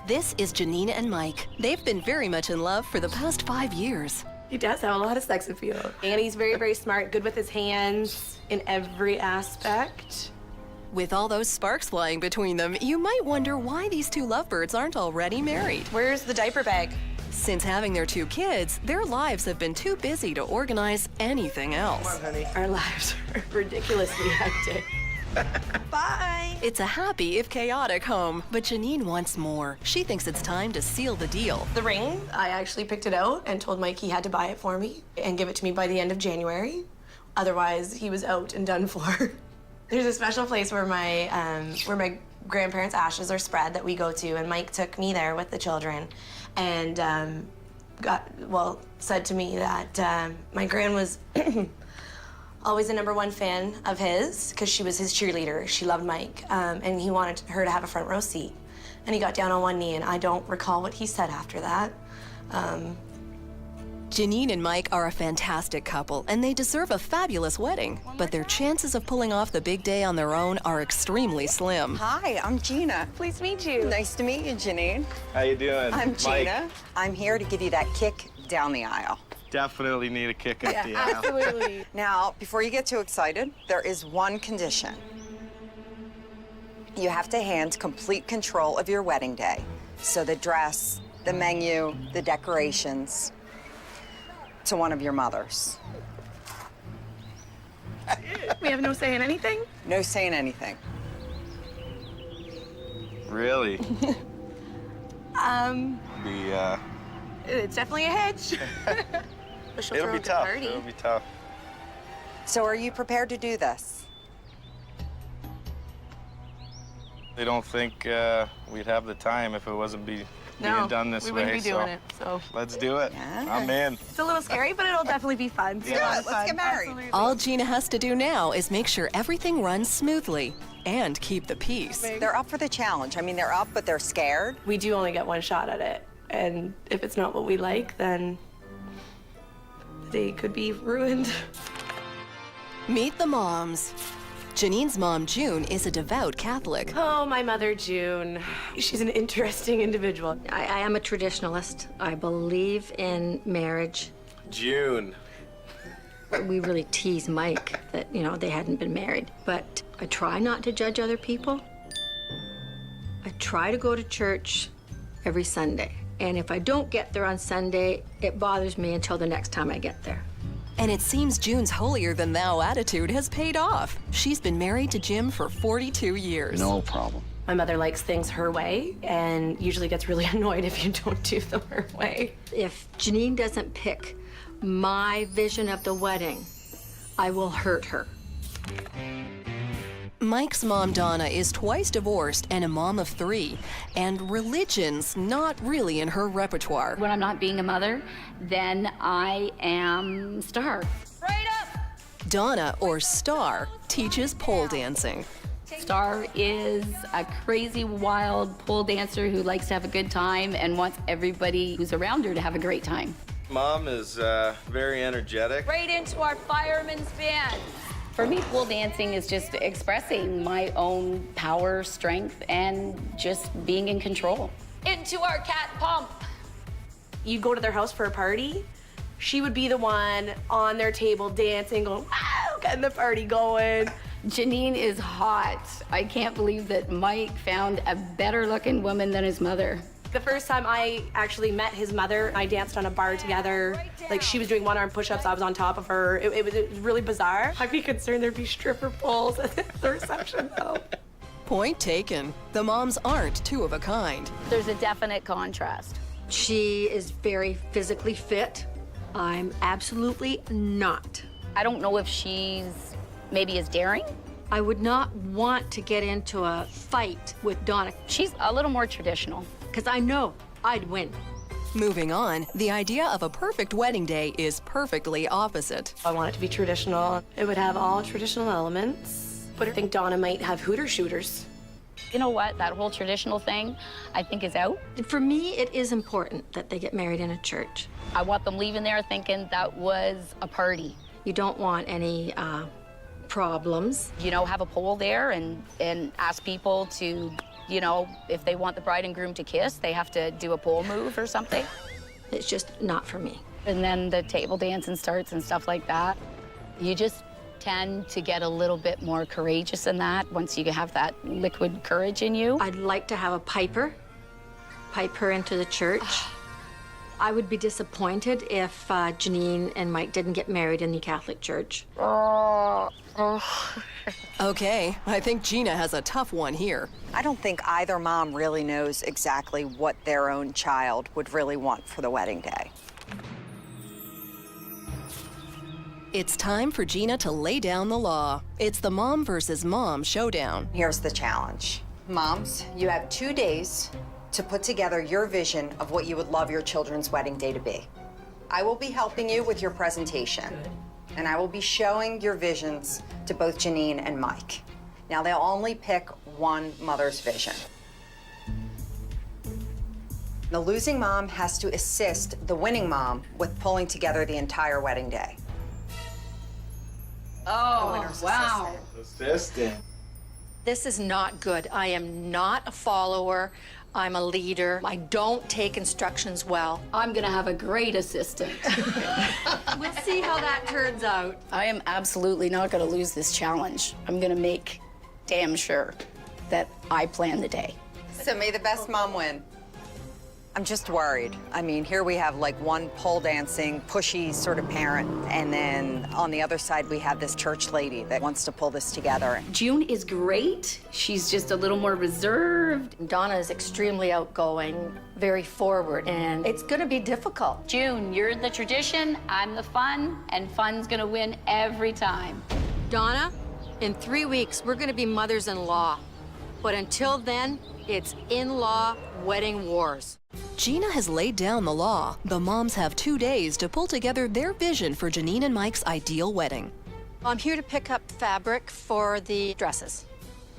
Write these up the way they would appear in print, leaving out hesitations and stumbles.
This is Janine and Mike. They've been very much in love for the past 5 years. He does have a lot of sex appeal. And he's very, very smart, good with his hands in every aspect. With all those sparks flying between them, you might wonder why these two lovebirds aren't already married. Where's the diaper bag? Since having their 2 kids, their lives have been too busy to organize anything else. Come on, honey. Our lives are ridiculously hectic. Bye. It's a happy, if chaotic, home, but Janine wants more. She thinks it's time to seal the deal. The ring, I actually picked it out and told Mike he had to buy it for me and give it to me by the end of January. Otherwise, he was out and done for. There's a special place where my grandparents' ashes are spread that we go to, and Mike took me there with the children and said to me that my gran was always a #1 fan of his because she was his cheerleader. She loved Mike, and he wanted her to have a front row seat. And he got down on one knee, and I don't recall what he said after that. Janine and Mike are a fantastic couple, and they deserve a fabulous wedding. But their chances of pulling off the big day on their own are extremely slim. Hi, I'm Gina. Pleased to meet you. Nice to meet you, Janine. How you doing? I'm Mike. Gina. I'm here to give you that kick down the aisle. Definitely need a kick up the aisle. Absolutely. Now, before you get too excited, there is one condition. You have to hand complete control of your wedding day. So the dress, the menu, the decorations, to one of your mothers. We have no say in anything? No saying anything. Really? It's definitely a hedge. But she'll It'll throw be a good tough. party. It'll be tough. So are you prepared to do this? They don't think we'd have the time if it wasn't being done this way. we wouldn't be doing it, so. Let's do it. Yeah. I'm in. It's a little scary, but it'll definitely be fun. Let's do it. Let's get married. Absolutely. All Gina has to do now is make sure everything runs smoothly and keep the peace. They're up for the challenge. I mean, they're up, but they're scared. We do only get one shot at it, and if it's not what we like, then the day could be ruined. Meet the moms. Janine's mom, June, is a devout Catholic. Oh, my mother, June. She's an interesting individual. I am a traditionalist. I believe in marriage. June. We really tease Mike that, they hadn't been married. But I try not to judge other people. I try to go to church every Sunday. And if I don't get there on Sunday, it bothers me until the next time I get there. And it seems June's holier-than-thou attitude has paid off. She's been married to Jim for 42 years. No problem. My mother likes things her way and usually gets really annoyed if you don't do them her way. If Janine doesn't pick my vision of the wedding, I will hurt her. Mike's mom, Donna, is twice divorced and a mom of 3, and religion's not really in her repertoire. When I'm not being a mother, then I am Star. Right up! Donna, or Star, teaches pole dancing. Star is a crazy, wild pole dancer who likes to have a good time and wants everybody who's around her to have a great time. Mom is very energetic. Right into our fireman's band. For me, pole dancing is just expressing my own power, strength, and just being in control. Into our cat pump. You go to their house for a party, she would be the one on their table dancing, going, wow, getting the party going. Janine is hot. I can't believe that Mike found a better looking woman than his mother. The first time I actually met his mother, I danced on a bar together. Like, she was doing one-arm push-ups, I was on top of her. It was really bizarre. I'd be concerned there'd be stripper poles at the reception, though. Point taken. The moms aren't 2 of a kind. There's a definite contrast. She is very physically fit. I'm absolutely not. I don't know if she's maybe as daring. I would not want to get into a fight with Donna, She's a little more traditional. because I know I'd win. Moving on, the idea of a perfect wedding day is perfectly opposite. I want it to be traditional. It would have all traditional elements, but I think Donna might have hooter shooters. You know what? That whole traditional thing, I think, is out. For me, it is important that they get married in a church. I want them leaving there thinking that was a party. You don't want any problems. You know, have a poll there and ask people to You know, if they want the bride and groom to kiss, they have to do a pole move or something. It's just not for me. And then the table dancing starts and stuff like that. You just tend to get a little bit more courageous in that once you have that liquid courage in you. I'd like to have a piper, pipe her into the church. I would be disappointed if Janine and Mike didn't get married in the Catholic Church. Okay, I think Gina has a tough one here. I don't think either mom really knows exactly what their own child would really want for the wedding day. It's time for Gina to lay down the law. It's the mom versus mom showdown. Here's the challenge. Moms, you have 2 days to put together your vision of what you would love your children's wedding day to be. I will be helping you with your presentation, and I will be showing your visions to both Janine and Mike. Now, they'll only pick one mother's vision. The losing mom has to assist the winning mom with pulling together the entire wedding day. Oh, wow. Assistant. This is not good. I am not a follower. I'm a leader. I don't take instructions well. I'm gonna have a great assistant. We'll see how that turns out. I am absolutely not gonna lose this challenge. I'm gonna make damn sure that I plan the day. So may the best mom win. I'm just worried. I mean, here we have like one pole dancing, pushy sort of parent, and then on the other side we have this church lady that wants to pull this together. June is great. She's just a little more reserved. Donna is extremely outgoing, very forward, and it's gonna be difficult. June, you're the tradition, I'm the fun, and fun's gonna win every time. Donna, in 3 weeks, we're gonna be mothers-in-law. But until then, it's in-law wedding wars. Gina has laid down the law. The moms have 2 days to pull together their vision for Janine and Mike's ideal wedding. I'm here to pick up fabric for the dresses.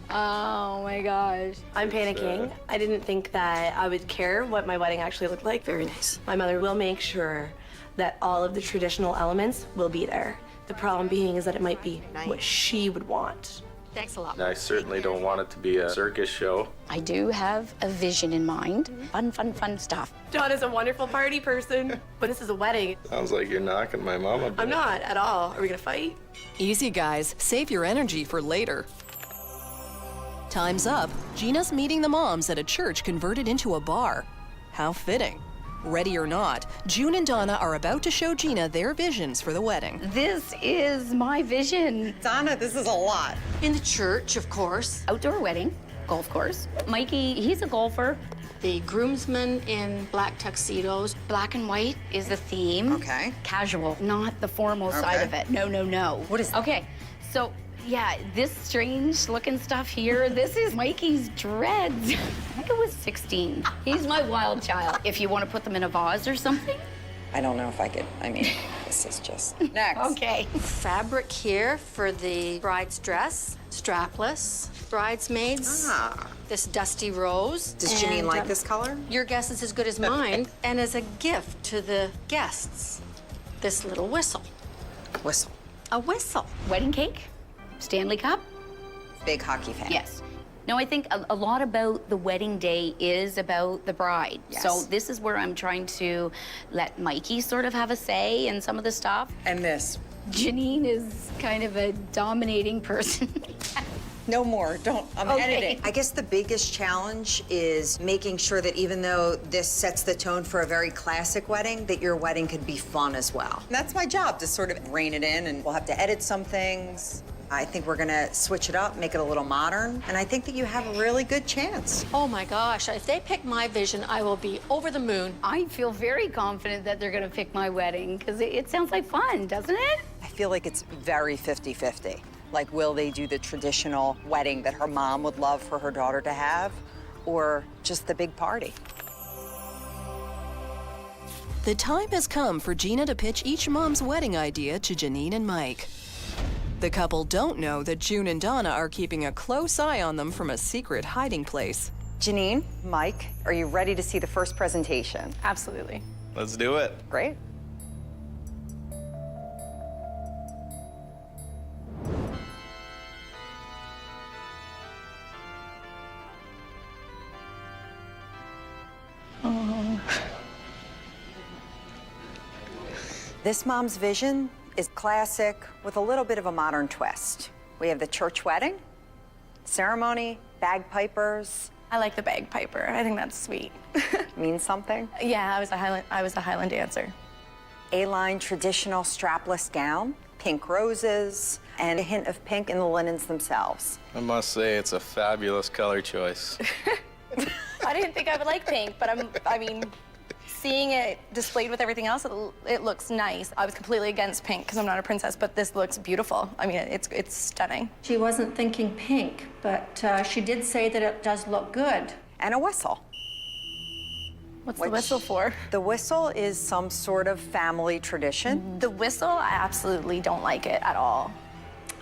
Oh my gosh. I'm panicking. I didn't think that I would care what my wedding actually looked like. Very nice. My mother will make sure that all of the traditional elements will be there. The problem being is that it might be what she would want. Thanks a lot. I certainly don't want it to be a circus show. I do have a vision in mind. Fun, fun, fun stuff. Donna's a wonderful party person, but this is a wedding. Sounds like you're knocking my mom a bit. I'm not at all. Are we gonna fight? Easy, guys. Save your energy for later. Time's up. Gina's meeting the moms at a church converted into a bar. How fitting. Ready or not, June and Donna are about to show Gina their visions for the wedding. This is my vision. Donna, this is a lot. In the church, of course. Outdoor wedding, golf course. Mikey, he's a golfer. The groomsmen in black tuxedos. Black and white is the theme. Okay. Casual, not the formal side of it. No, no, no. What is that? Okay, so yeah, this strange looking stuff here, this is Mikey's dreads. I think it was 16. He's my wild child. If you want to put them in a vase or something. I don't know if I could, I mean, this is just next. Okay. Fabric here for the bride's dress. Strapless. Bridesmaids. Ah. This dusty rose. Does Janine And, like this color? Your guess is as good as mine. And as a gift to the guests, this little whistle. Whistle. A whistle. Wedding cake, Stanley Cup. Big hockey fan. Yes. No, I think a lot about the wedding day is about the bride. Yes. So this is where I'm trying to let Mikey sort of have a say in some of the stuff. And this. Janine is kind of a dominating person. No more, don't, I'm Okay. editing. I guess the biggest challenge is making sure that even though this sets the tone for a very classic wedding, that your wedding could be fun as well. And that's my job, to sort of rein it in, and we'll have to edit some things. I think we're gonna switch it up, make it a little modern, and I think that you have a really good chance. Oh my gosh, if they pick my vision, I will be over the moon. I feel very confident that they're gonna pick my wedding because it sounds like fun, doesn't it? I feel like it's very 50-50. Like, will they do the traditional wedding that her mom would love for her daughter to have, or just the big party? The time has come for Gina to pitch each mom's wedding idea to Janine and Mike. The couple don't know that June and Donna are keeping a close eye on them from a secret hiding place. Janine, Mike, are you ready to see the first presentation? Absolutely. Let's do it. Great. This mom's vision is classic with a little bit of a modern twist. We have the church wedding, ceremony, bagpipers. I like the bagpiper. I think that's sweet. Means something? Yeah, I was a Highland dancer. A-line traditional strapless gown, pink roses, and a hint of pink in the linens themselves. I must say, it's a fabulous color choice. I didn't think I would like pink, but I mean, seeing it displayed with everything else, it looks nice. I was completely against pink because I'm not a princess, but this looks beautiful. I mean, it's stunning. She wasn't thinking pink, but she did say that it does look good. And a whistle. What's the whistle for? The whistle is some sort of family tradition. The whistle, I absolutely don't like it at all.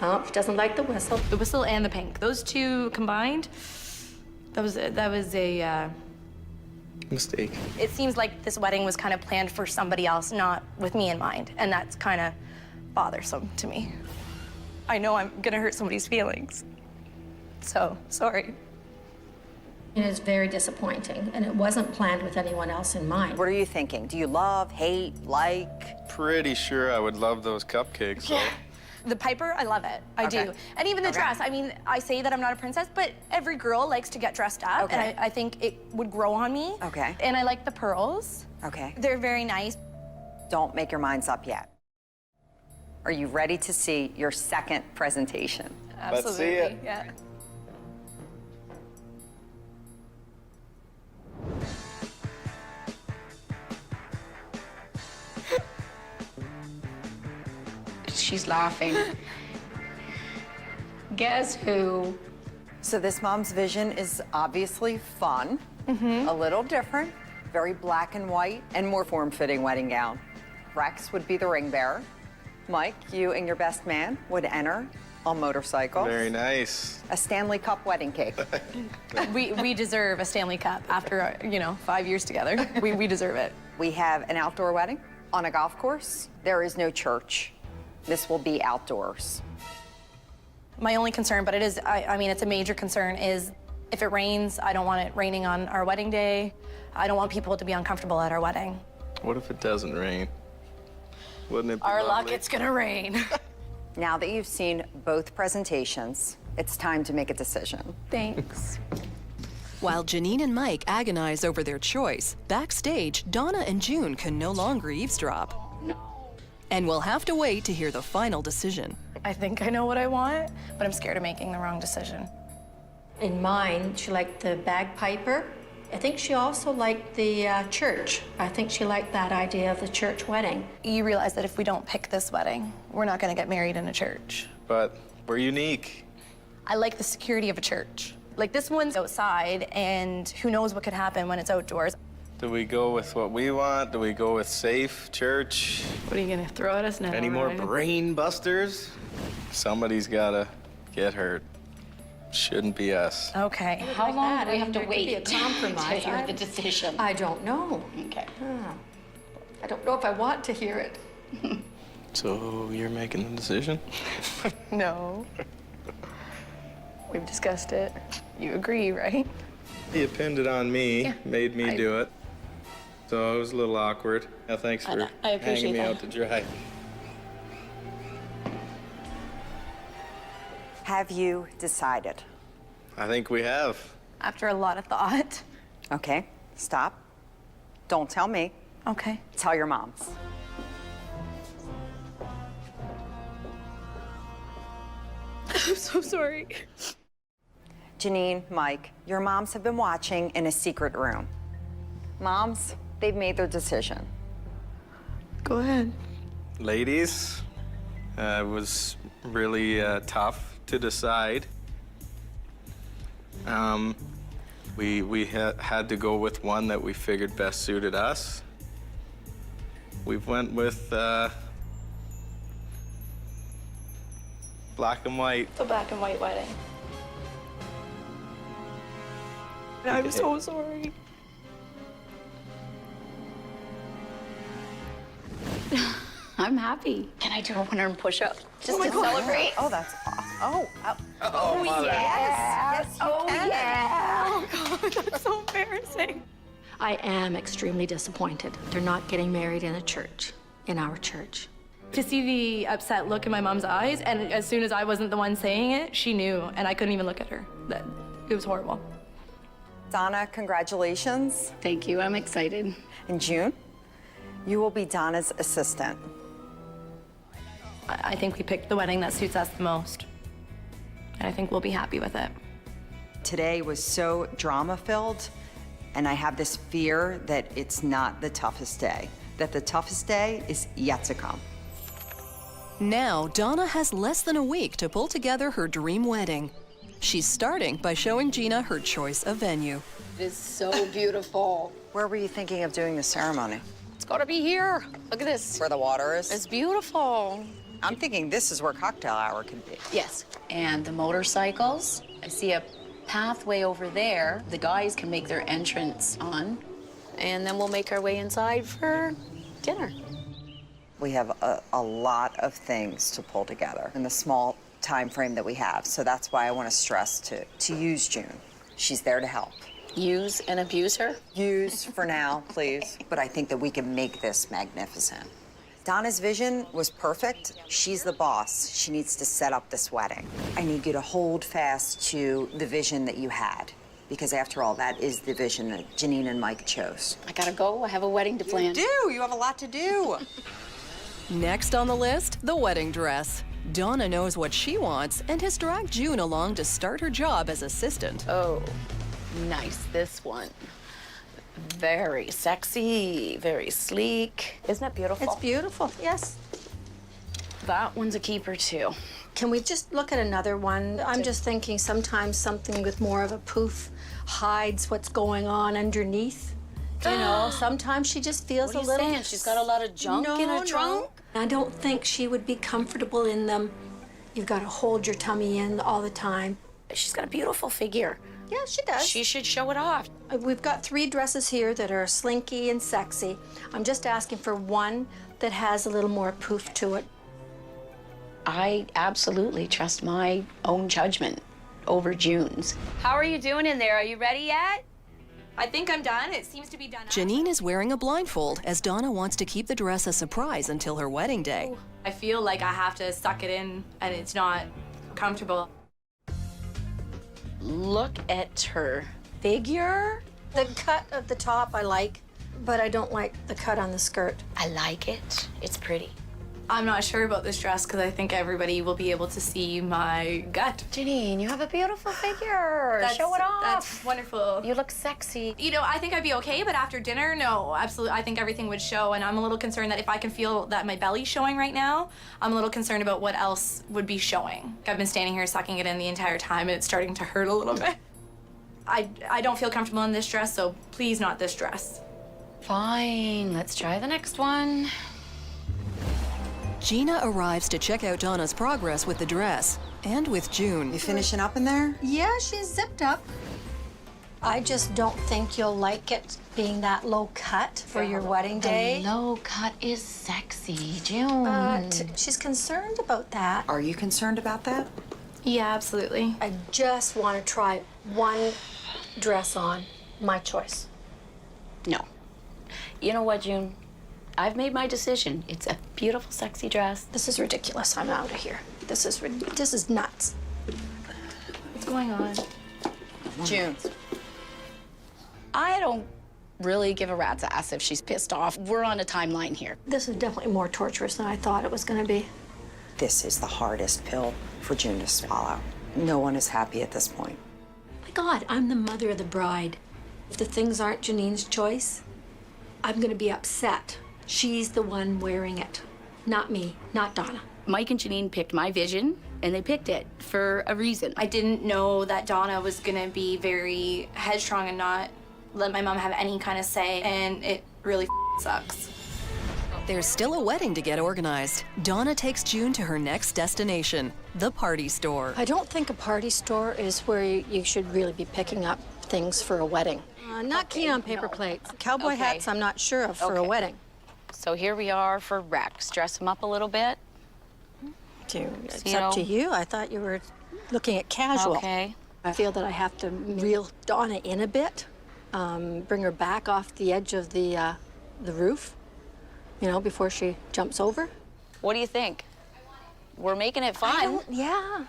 Oh, she doesn't like the whistle. The whistle and the pink, those two combined, that was a Mistake. It seems like this wedding was kind of planned for somebody else, not with me in mind, and that's kind of bothersome to me. I know I'm gonna hurt somebody's feelings, so sorry. It is very disappointing, and it wasn't planned with anyone else in mind. What are you thinking? Do you love, hate, like? Pretty sure I would love those cupcakes, though. The piper, I love it. I Okay. do. And even the Okay. dress. I mean, I say that I'm not a princess, but every girl likes to get dressed up. Okay. And I think it would grow on me. Okay. And I like the pearls. Okay. They're very nice. Don't make your minds up yet. Are you ready to see your second presentation? Let's see it. Yeah. She's laughing. Guess who? So this mom's vision is obviously fun, a little different, very black and white, and more form-fitting wedding gown. Rex would be the ring bearer. Mike, you and your best man would enter on motorcycles. Very nice. A Stanley Cup wedding cake. We deserve a Stanley Cup after, 5 years together. We deserve it. We have an outdoor wedding on a golf course. There is no church. This will be outdoors. My only concern, but it is, I mean, it's a major concern, is if it rains, I don't want it raining on our wedding day. I don't want people to be uncomfortable at our wedding. What if it doesn't rain? Wouldn't it be Our luck, lovely? it's gonna rain. Now that you've seen both presentations, it's time to make a decision. Thanks. While Janine and Mike agonize over their choice, backstage, Donna and June can no longer eavesdrop. And we'll have to wait to hear the final decision. I think I know what I want, but I'm scared of making the wrong decision. In mine, she liked the bagpiper. I think she also liked the church. I think she liked that idea of the church wedding. You realize that if we don't pick this wedding, we're not gonna get married in a church. But we're unique. I like the security of a church. Like, this one's outside, and who knows what could happen when it's outdoors. Do we go with what we want? Do we go with safe church? What are you gonna throw at us now? Any more brain busters? Somebody's gotta get hurt. Shouldn't be us. Okay. How long that. do we I have mean, to there could be a wait compromise. to hear the decision? I don't know. Okay. I don't know if I want to hear it. So you're making the decision? No. We've discussed it. You agree, right? You pinned it on me, Yeah, made me do it. So it was a little awkward. Yeah, thanks for I appreciate hanging me that. out to dry. Have you decided? I think we have. After a lot of thought. Okay, stop. Don't tell me. Okay. Tell your moms. I'm so sorry. Janine, Mike, your moms have been watching in a secret room. Moms, they've made their decision. Go ahead. Ladies, it was really tough to decide. We had to go with one that we figured best suited us. We went with black and white. The black and white wedding. I'm so sorry. I'm happy. Can I do a 100 push-up just to celebrate? Oh, that's awesome. Oh, Mother. yes, you can. Yeah. Oh, God, that's so embarrassing. I am extremely disappointed. They're not getting married in a church. in our church. To see the upset look in my mom's eyes, and as soon as I wasn't the one saying it, she knew, and I couldn't even look at her. It was horrible. Donna, congratulations. Thank you, I'm excited. In June, you will be Donna's assistant. I think we picked the wedding that suits us the most, and I think we'll be happy with it. Today was so drama-filled, and I have this fear that it's not the toughest day, that the toughest day is yet to come. Now, Donna has less than a week to pull together her dream wedding. She's starting by showing Gina her choice of venue. It is so beautiful. Where were you thinking of doing the ceremony? It's gotta be here. Look at this. Where the water is? It's beautiful. I'm thinking this is where cocktail hour could be. Yes, and the motorcycles. I see a pathway over there. The guys can make their entrance on, and then we'll make our way inside for dinner. We have a lot of things to pull together in the small time frame that we have. So that's why I want to stress to use June. She's there to help. Use and abuse her? Use for now, please. But I think that we can make this magnificent. Donna's vision was perfect. She's the boss. She needs to set up this wedding. I need you to hold fast to the vision that you had, because after all, that is the vision that Janine and Mike chose. I gotta go. I have a wedding to plan. You have a lot to do. Next on the list, the wedding dress. Donna knows what she wants and has dragged June along to start her job as assistant. Oh, nice, this one. Very sexy, very sleek. Isn't it beautiful? It's beautiful, yes. That one's a keeper too. Can we just look at another one? I'm just thinking sometimes something with more of a poof hides what's going on underneath. You know, sometimes she just feels What are a you little... saying? She's got a lot of junk in her trunk? I don't think she would be comfortable in them. You've got to hold your tummy in all the time. She's got a beautiful figure. Yeah, she does. She should show it off. We've got 3 dresses here that are slinky and sexy. I'm just asking for one that has a little more poof to it. I absolutely trust my own judgment over June's. How are you doing in there? Are you ready yet? I think I'm done. It seems to be done. Janine is wearing a blindfold as Donna wants to keep the dress a surprise until her wedding day. I feel like I have to suck it in, and it's not comfortable. Look at her figure. The cut of the top I like, but I don't like the cut on the skirt. I like it. It's pretty. I'm not sure about this dress because I think everybody will be able to see my gut. Janine, you have a beautiful figure. Show it off. That's wonderful. You look sexy. You know, I think I'd be okay, but after dinner, no, absolutely. I think everything would show, and I'm a little concerned that if I can feel that my belly's showing right now, I'm a little concerned about what else would be showing. I've been standing here sucking it in the entire time, and it's starting to hurt a little bit. I don't feel comfortable in this dress, so please not this dress. Fine, let's try the next one. Gina arrives to check out Donna's progress with the dress and with June. You finishing up in there? Yeah, she's zipped up. I just don't think you'll like it being that low cut for your wedding day. The low cut is sexy, June. But she's concerned about that. Are you concerned about that? Yeah, absolutely. I just want to try one dress on. My choice. No. You know what, June? I've made my decision. It's a beautiful, sexy dress. This is ridiculous. I'm out of here. This is nuts. What's going on? June. I don't really give a rat's ass if she's pissed off. We're on a timeline here. This is definitely more torturous than I thought it was going to be. This is the hardest pill for June to swallow. No one is happy at this point. My God, I'm the mother of the bride. If the things aren't Janine's choice, I'm going to be upset. She's the one wearing it, not me, not Donna. Mike and Janine picked my vision, and they picked it for a reason. I didn't know that Donna was gonna be very headstrong and not let my mom have any kind of say, and it really sucks. There's still a wedding to get organized. Donna takes June to her next destination, the party store. I don't think a party store is where you should really be picking up things for a wedding. Not keen on paper plates. Cowboy hats, I'm not sure of for a wedding. So here we are for Rex. Dress him up a little bit. It's up to you. I thought you were looking at casual. Okay. I feel that I have to reel Donna in a bit, bring her back off the edge of the roof. you know, before she jumps over. What do you think? We're making it fun. I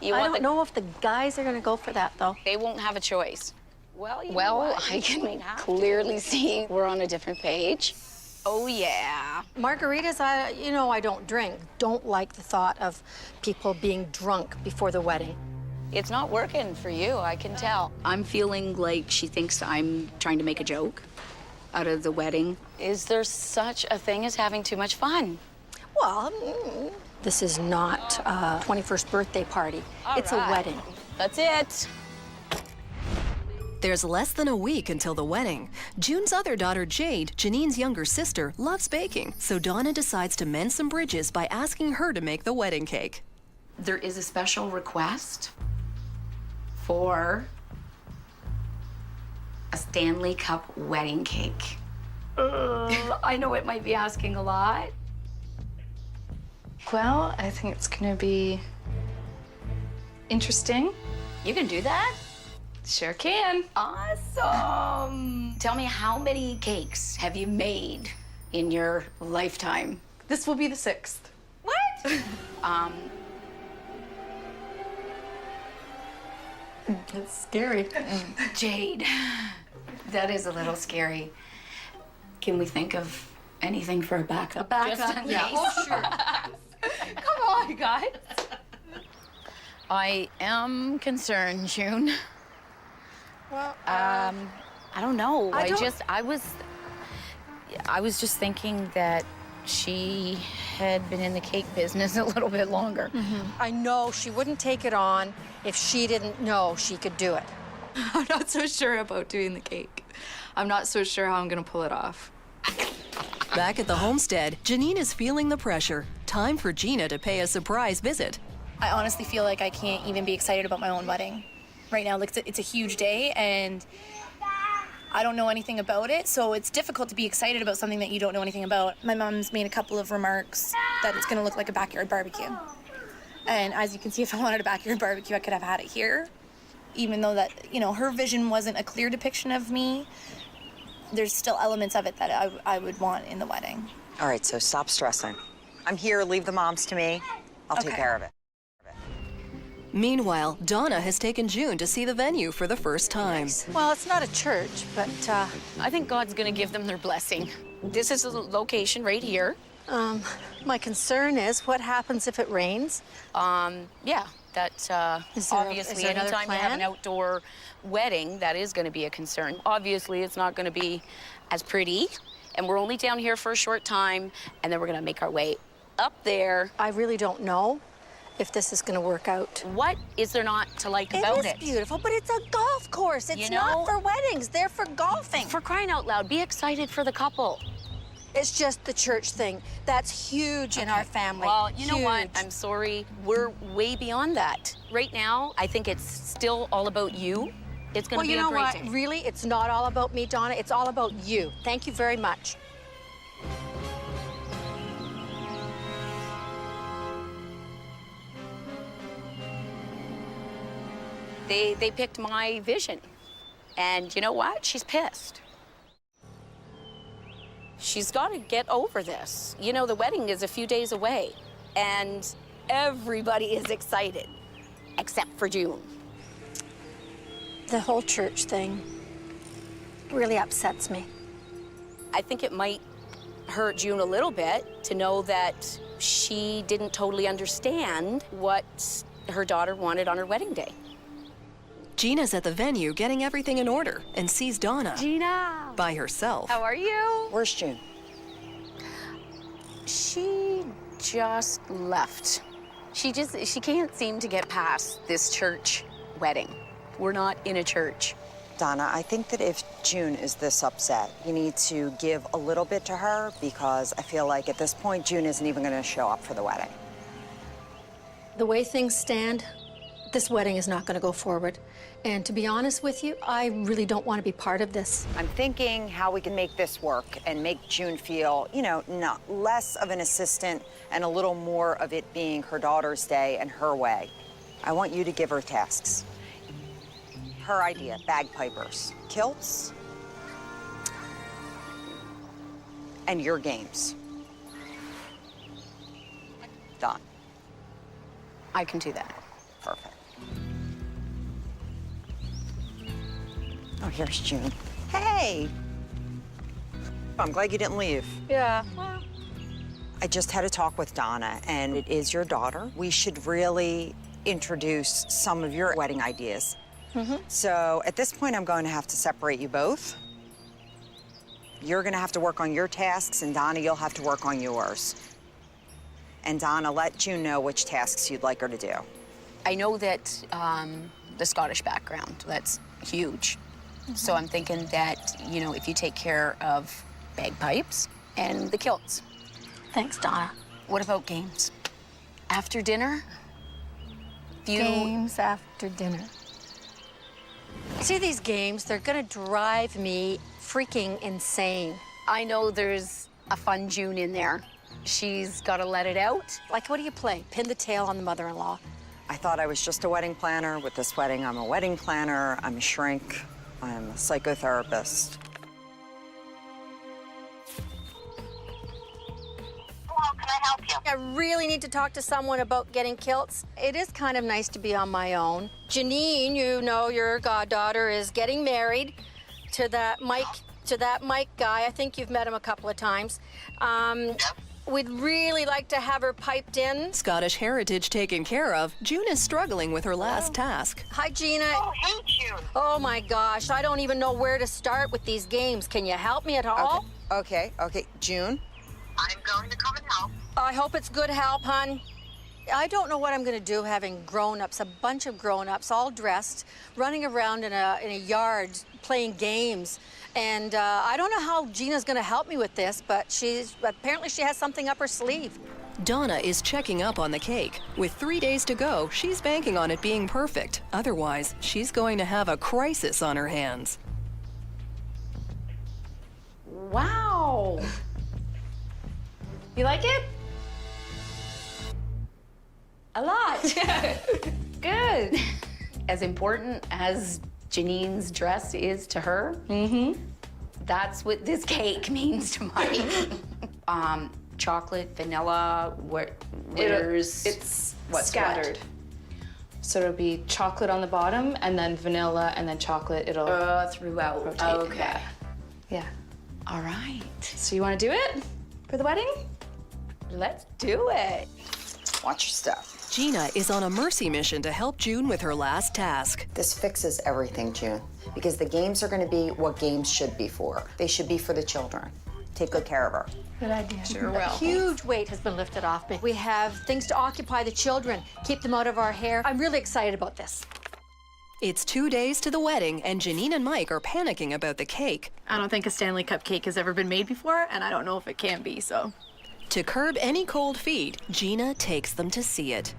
don't know if the guys are going to go for that, though. They won't have a choice. Well, I can clearly see we're on a different page. Oh, yeah. Margaritas, I don't drink. Don't like the thought of people being drunk before the wedding. It's not working for you, I can tell. I'm feeling like she thinks I'm trying to make a joke out of the wedding. Is there such a thing as having too much fun? Well, this is not a 21st birthday party. It's a wedding. That's it. There's less than a week until the wedding. June's other daughter, Jade, Janine's younger sister, loves baking, so Donna decides to mend some bridges by asking her to make the wedding cake. There is a special request for a Stanley Cup wedding cake. I know it might be asking a lot. Well, I think it's gonna be interesting. You can do that? Sure can. Awesome. Tell me, how many cakes have you made in your lifetime? This will be the 6th. What? It's scary. Jade, that is a little scary. Can we think of anything for a backup? Just in Yeah, case. oh, sure. Come on, guys. I am concerned, June. Well, I don't know. I was just thinking that she had been in the cake business a little bit longer. I know she wouldn't take it on if she didn't know she could do it. I'm not so sure about doing the cake. I'm not so sure how I'm gonna pull it off. Back at the homestead, Janine is feeling the pressure. Time for Gina to pay a surprise visit. I honestly feel like I can't even be excited about my own wedding right now. Like, it's a huge day, and I don't know anything about it, so it's difficult to be excited about something that you don't know anything about. My mom's made a couple of remarks that it's gonna look like a backyard barbecue. And as you can see, if I wanted a backyard barbecue, I could have had it here. Even though that, her vision wasn't a clear depiction of me, there's still elements of it that I would want in the wedding. All right, so stop stressing. I'm here, leave the moms to me. I'll take Okay. care of it. Meanwhile, Donna has taken June to see the venue for the first time. Well, it's not a church, but I think God's gonna give them their blessing. This is the location right here. my concern is what happens if it rains? Yeah, that's Is there obviously another anytime you have an plan? outdoor wedding, that is gonna be a concern. Obviously, it's not gonna be as pretty, and we're only down here for a short time, and then we're gonna make our way up there. I really don't know if this is going to work out. What is there not to like about It is it? beautiful, but it's a golf course. It's You not know- for weddings. They're for golfing. For crying out loud, be excited for the couple. It's just the church thing. That's huge in our family. Well, you know what? Huge. I'm sorry. We're way beyond that. Right now, I think it's still all about you. It's going Well, to be you a know great what? day. Really, it's not all about me, Donna. It's all about you. Thank you very much. They picked my vision. And you know what? She's pissed. She's got to get over this. The wedding is a few days away, and everybody is excited, except for June. The whole church thing really upsets me. I think it might hurt June a little bit to know that she didn't totally understand what her daughter wanted on her wedding day. Gina's at the venue getting everything in order and sees Donna Gina! by herself. How are you? Where's June? She just left. She can't seem to get past this church wedding. We're not in a church. Donna, I think that if June is this upset, you need to give a little bit to her because I feel like at this point, June isn't even going to show up for the wedding. The way things stand, this wedding is not going to go forward. And to be honest with you, I really don't want to be part of this. I'm thinking how we can make this work and make June feel, not less of an assistant and a little more of it being her daughter's day and her way. I want you to give her tasks. Her idea, bagpipers, kilts, and your games. Done. I can do that. Perfect. Oh, here's June. Hey! I'm glad you didn't leave. Yeah, well, I just had a talk with Donna, and it is your daughter. We should really introduce some of your wedding ideas. So at this point, I'm going to have to separate you both. You're going to have to work on your tasks, and Donna, you'll have to work on yours. And Donna, let June know which tasks you'd like her to do. I know that the Scottish background, that's huge. So I'm thinking that, you know, if you take care of bagpipes and the kilts. thanks, Donna. What about games? After dinner? Games after dinner. See these games, they're gonna drive me freaking insane. I know there's a fun June in there. She's got to let it out. Like, what do you play? Pin the tail on the mother-in-law. I thought I was just a wedding planner. With this wedding, I'm a wedding planner, I'm a shrink, I'm a psychotherapist. How can I help you? I really need to talk to someone about getting kilts. It is kind of nice to be on my own. Janine, you know, your goddaughter, is getting married to that Mike guy. I think you've met him a couple of times. We'd really like to have her piped in. Scottish heritage taken care of, June is struggling with her last task. Hi, Gina. Oh, hey, June. Oh my gosh, I don't even know where to start with these games. Can you help me at all? Okay, June? I'm going to come and help. I hope it's good help, hon. I don't know what I'm gonna do having grown-ups, a bunch of grown-ups all dressed, running around in a yard playing games. And I don't know how Gina's gonna help me with this, but apparently she has something up her sleeve. Donna is checking up on the cake. With 3 days to go, she's banking on it being perfect. Otherwise, she's going to have a crisis on her hands. Wow. You like it? A lot. Good. As important as Janine's dress is to her, that's what this cake means to Mike. Chocolate, vanilla, It's scattered. So it'll be chocolate on the bottom, and then vanilla, and then chocolate. It'll throughout. rotate. Okay. Yeah. All right. So you want to do it for the wedding? Let's do it. Watch your step. Gina is on a mercy mission to help June with her last task. This fixes everything, June, because the games are gonna be what games should be for. They should be for the children. Take good care of her. Good idea. Sure will. A huge weight has been lifted off me. We have things to occupy the children, keep them out of our hair. I'm really excited about this. It's 2 days to the wedding, and Janine and Mike are panicking about the cake. I don't think a Stanley Cup cake has ever been made before, and I don't know if it can be, so. To curb any cold feet, Gina takes them to see it.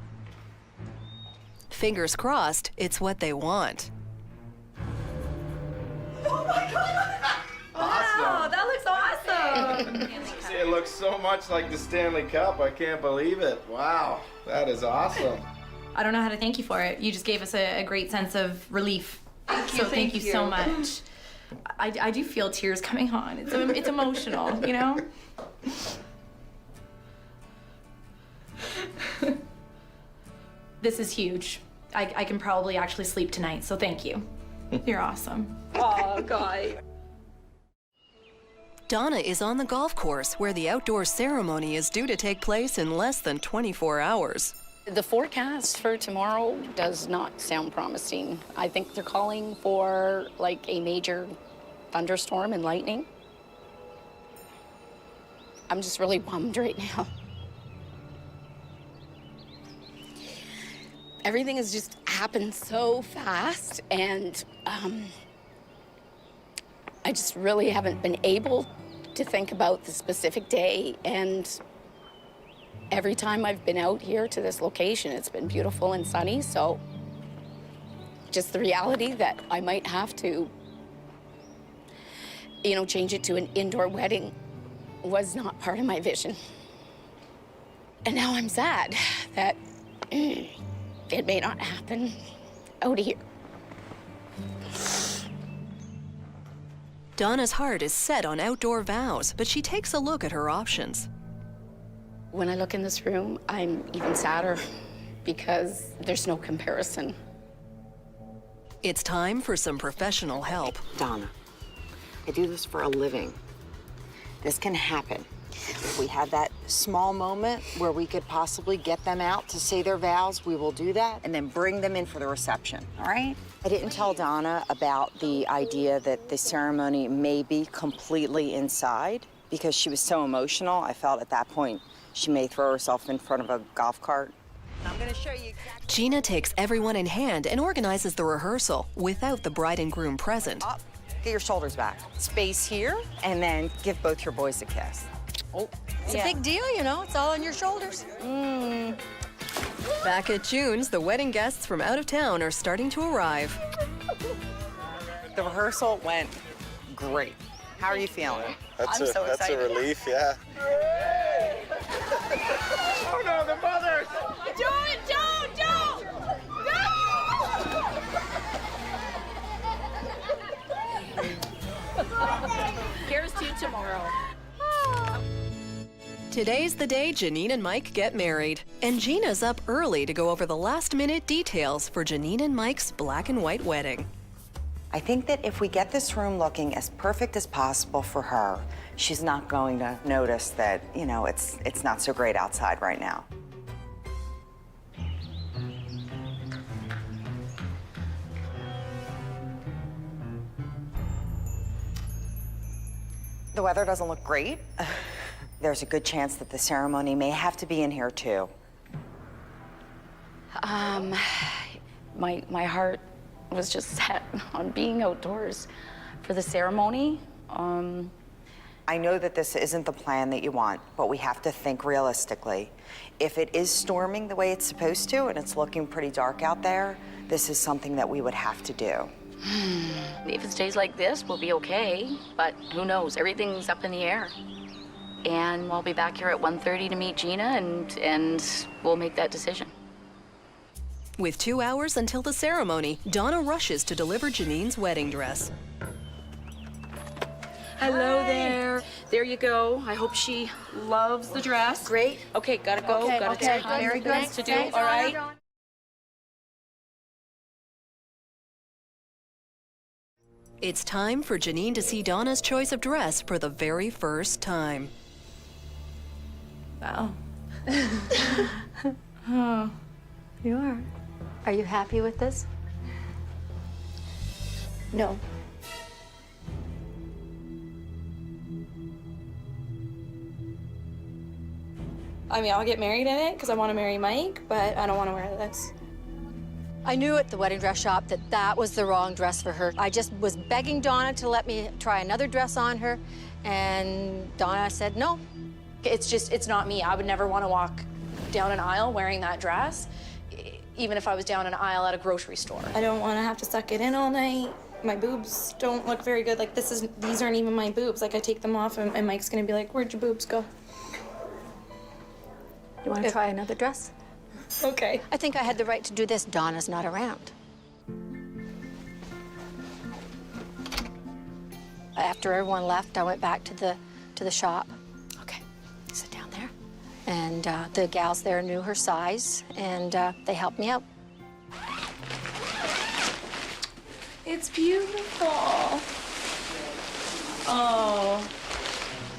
Fingers crossed, it's what they want. Wow, that looks awesome! See, it looks so much like the Stanley Cup. I can't believe it. Wow, that is awesome. I don't know how to thank you for it. You just gave us a great sense of relief. Thank you so much. I do feel tears coming on. It's emotional, you know? This is huge. I can probably actually sleep tonight, so thank you. You're awesome. Oh, God. Donna is on the golf course where the outdoor ceremony is due to take place in less than 24 hours. The forecast for tomorrow does not sound promising. I think they're calling for like a major thunderstorm and lightning. I'm just really bummed right now. Everything has just happened so fast, and I just really haven't been able to think about the specific day. And every time I've been out here to this location, it's been beautiful and sunny. So just the reality that I might have to, change it to an indoor wedding was not part of my vision. And now I'm sad that it may not happen out here. Donna's heart is set on outdoor vows, but she takes a look at her options. When I look in this room, I'm even sadder because there's no comparison. It's time for some professional help. Donna, I do this for a living. This can happen. If we have that small moment where we could possibly get them out to say their vows, we will do that and then bring them in for the reception, all right? I didn't tell Donna about the idea that the ceremony may be completely inside because she was so emotional. I felt at that point she may throw herself in front of a golf cart. I'm gonna show you exactly. Gina takes everyone in hand and organizes the rehearsal without the bride and groom present. Up, get your shoulders back. Space here, and then give both your boys a kiss. Oh, it's a big deal, you know. It's all on your shoulders. Back at June's, the wedding guests from out of town are starting to arrive. The rehearsal went great. How are you feeling? That's I'm so that's excited. a relief, yeah. Oh no, the mothers! Here's to you tomorrow. Today's the day Janine and Mike get married, and Gina's up early to go over the last-minute details for Janine and Mike's black and white wedding. I think that if we get this room looking as perfect as possible for her, she's not going to notice that, you know, it's not so great outside right now. The weather doesn't look great. There's a good chance that the ceremony may have to be in here too. My heart was just set on being outdoors for the ceremony. I know that this isn't the plan that you want, but we have to think realistically. If it is storming the way it's supposed to and it's looking pretty dark out there, this is something that we would have to do. If it stays like this, we'll be okay, but who knows? Everything's up in the air. And I'll be back here at 1:30 to meet Gina, and we'll make that decision. With 2 hours until the ceremony, Donna rushes to deliver Janine's wedding dress. Hello there. There you go. I hope she loves the dress. Great. Okay, gotta go. Okay, gotta okay, take very good. things to do. Thanks, All right. It's time for Janine to see Donna's choice of dress for the very first time. Wow. You are. Are you happy with this? No. I mean, I'll get married in it because I want to marry Mike, but I don't want to wear this. I knew at the wedding dress shop that was the wrong dress for her. I just was begging Donna to let me try another dress on her, and Donna said no. It's not me. I would never want to walk down an aisle wearing that dress, even if I was down an aisle at a grocery store. I don't want to have to suck it in all night. My boobs don't look very good. Like, these aren't even my boobs. Like, I take them off, and Mike's gonna be like, where'd your boobs go? You want to try another dress? Okay. I think I had the right to do this. Donna's not around. After everyone left, I went back to the shop. Okay, sit down there. And the gals there knew her size, and they helped me out. It's beautiful. Oh,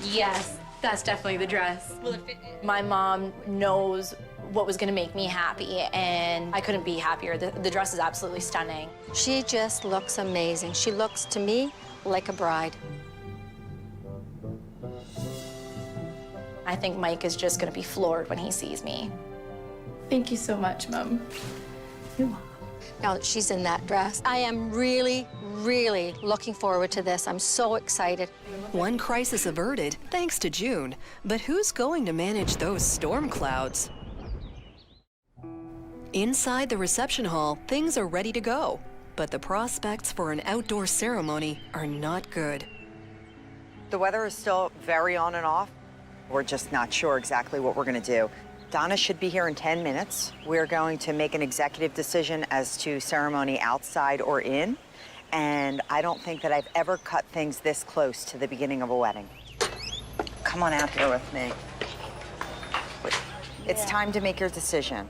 yes, that's definitely the dress. Will it fit? My mom knows what was gonna make me happy, and I couldn't be happier. The dress is absolutely stunning. She just looks amazing. She looks, to me, like a bride. I think Mike is just gonna be floored when he sees me. Thank you so much, Mom. You're welcome. Now that she's in that dress, I am really, really looking forward to this. I'm so excited. One crisis averted, thanks to June. But who's going to manage those storm clouds? Inside the reception hall, things are ready to go. But the prospects for an outdoor ceremony are not good. The weather is still very on and off. We're just not sure exactly what we're gonna do. Donna should be here in 10 minutes. We're going to make an executive decision as to ceremony outside or in. And I don't think that I've ever cut things this close to the beginning of a wedding. Come on out here with me. It's time to make your decision.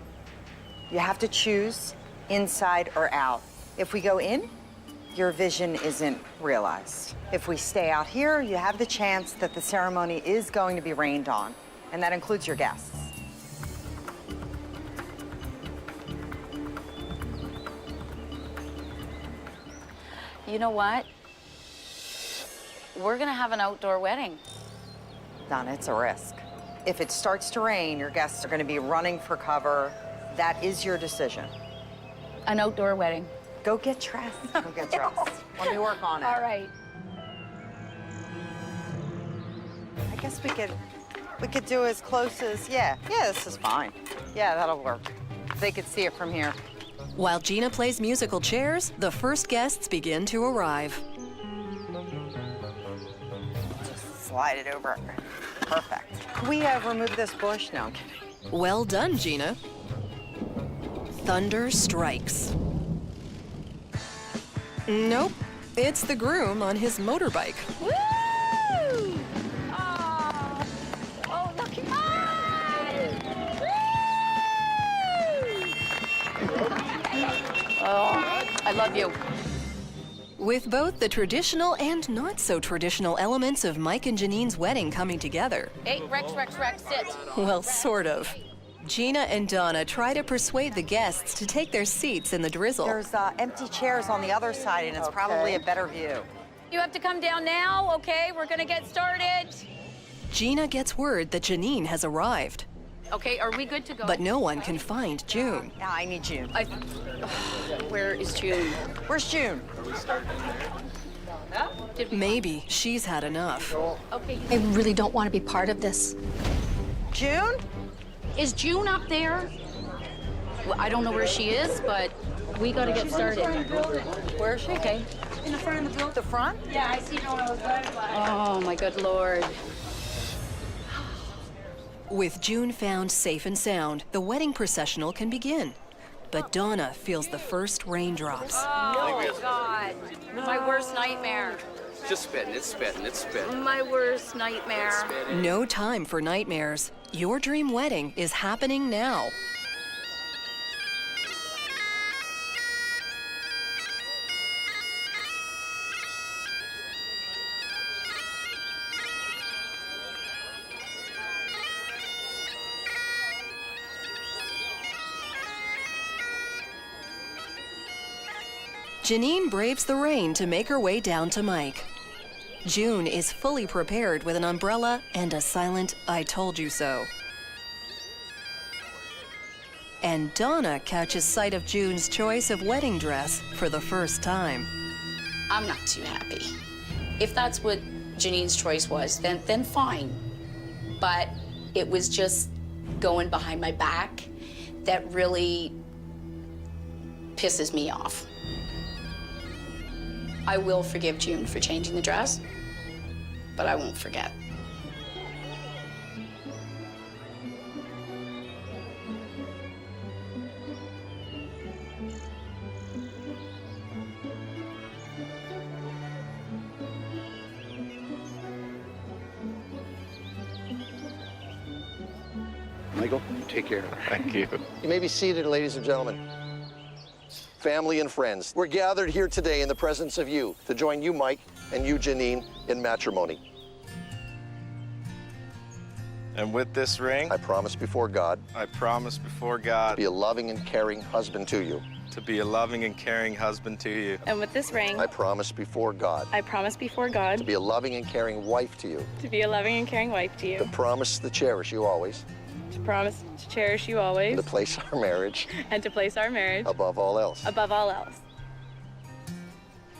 You have to choose inside or out. If we go in, your vision isn't realized. If we stay out here, you have the chance that the ceremony is going to be rained on, and that includes your guests. You know what? We're gonna have an outdoor wedding. Donna, it's a risk. If it starts to rain, your guests are going to be running for cover. That is your decision. An outdoor wedding. Go get dressed. Go get dressed. Let me work on it. All right. I guess we could do as close as, yeah, this is fine. Yeah, that'll work. They could see it from here. While Gina plays musical chairs, the first guests begin to arrive. Just slide it over. Perfect. Can we remove this bush? No, I'm kidding. Well done, Gina. Thunder strikes. Nope, it's the groom on his motorbike. Woo! Oh, look at Oh, I love you. With both the traditional and not so traditional elements of Mike and Janine's wedding coming together. Hey, Rex, sit. Well, sort of. Gina and Donna try to persuade the guests to take their seats in the drizzle. There's empty chairs on the other side, and it's probably a better view. You have to come down now, okay? We're gonna get started. Gina gets word that Janine has arrived, Okay, are we good to go? but no one can find June. Yeah, I need June. Where is June? Where's June? Maybe she's had enough. Okay. I really don't want to be part of this. June? Is June up there? Well, I don't know where she is, but we gotta get started. Where is she? Okay. In the front of the building. The front? Yeah, I see no one was driving by. Oh, my good Lord. With June found safe and sound, the wedding processional can begin. But Donna feels the first raindrops. Oh, God. My worst nightmare. Just spitting, it's spitting, it's spitting. My worst nightmare. No time for nightmares. Your dream wedding is happening now. Janine braves the rain to make her way down to Mike. June is fully prepared with an umbrella and a silent "I told you so." And Donna catches sight of June's choice of wedding dress for the first time. I'm not too happy. If that's what Janine's choice was, then fine. But it was just going behind my back that really pisses me off. I will forgive June for changing the dress, but I won't forget. Michael, take care. Thank you. You may be seated, ladies and gentlemen. Family and friends, we're gathered here today in the presence of you to join you, Mike, and you, Janine, in matrimony. And with this ring, I promise before God I promise before to God be a loving and caring husband to you. to be a loving and caring husband to you. And with this ring, I promise before God I promise before God to be a loving and caring wife to you. to be a loving and caring wife to you, To promise to cherish you always. to promise to cherish you always, And to place our marriage and to place our marriage above all else. above all else.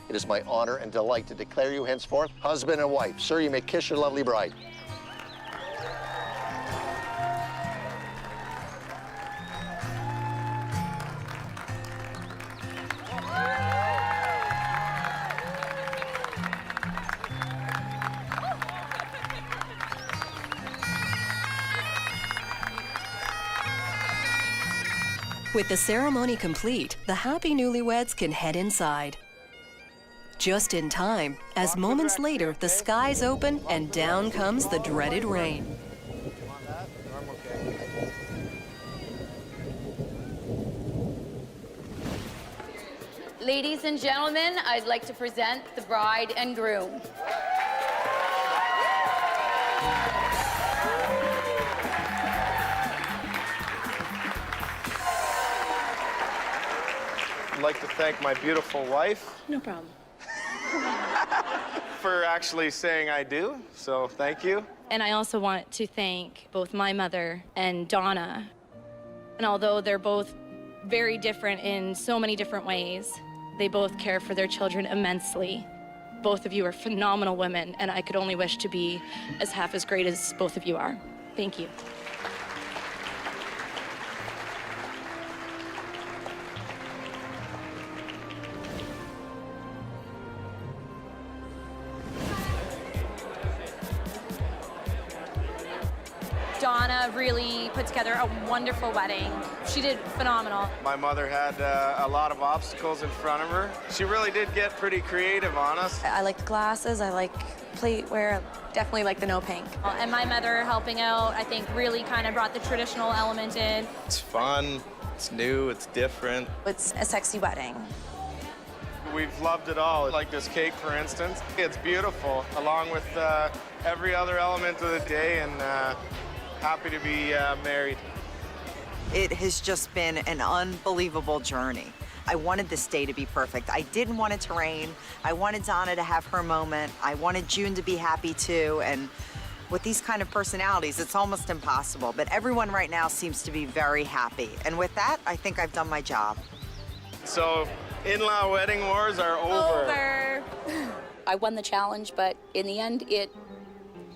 It is my honor and delight to declare you henceforth husband and wife. Sir, you may kiss your lovely bride. With the ceremony complete, the happy newlyweds can head inside. Just in time, as moments later the skies open and down comes the dreaded rain. Ladies and gentlemen, I'd like to present the bride and groom. I'd like to thank my beautiful wife. No problem. For actually saying I do, so thank you. And I also want to thank both my mother and Donna. And although they're both very different in so many different ways, they both care for their children immensely. Both of you are phenomenal women, and I could only wish to be half as great as both of you are. Thank you. Donna really put together a wonderful wedding. She did phenomenal. My mother had a lot of obstacles in front of her. She really did get pretty creative on us. I like the glasses, I like plateware, definitely like the no pink. And my mother helping out, I think, really kind of brought the traditional element in. It's fun, it's new, it's different. It's a sexy wedding. We've loved it all. Like this cake, for instance. It's beautiful, along with every other element of the day, and happy to be married. It has just been an unbelievable journey. I wanted this day to be perfect. I didn't want it to rain. I wanted Donna to have her moment. I wanted June to be happy too. And with these kind of personalities, it's almost impossible. But everyone right now seems to be very happy. And with that, I think I've done my job. So, in-law wedding wars are over. I won the challenge, but in the end, it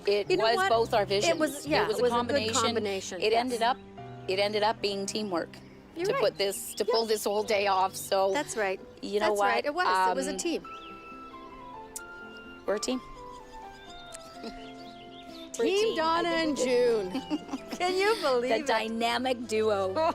You know was what? both our visions. It was, yeah, it was it was a combination. good combination. It yes. ended up being teamwork You're to right. put this to pull this whole day off. So That's right. You know That's what? right. It was. It was a team. We're a team. Team Donna and June. Can you believe the it? dynamic duo.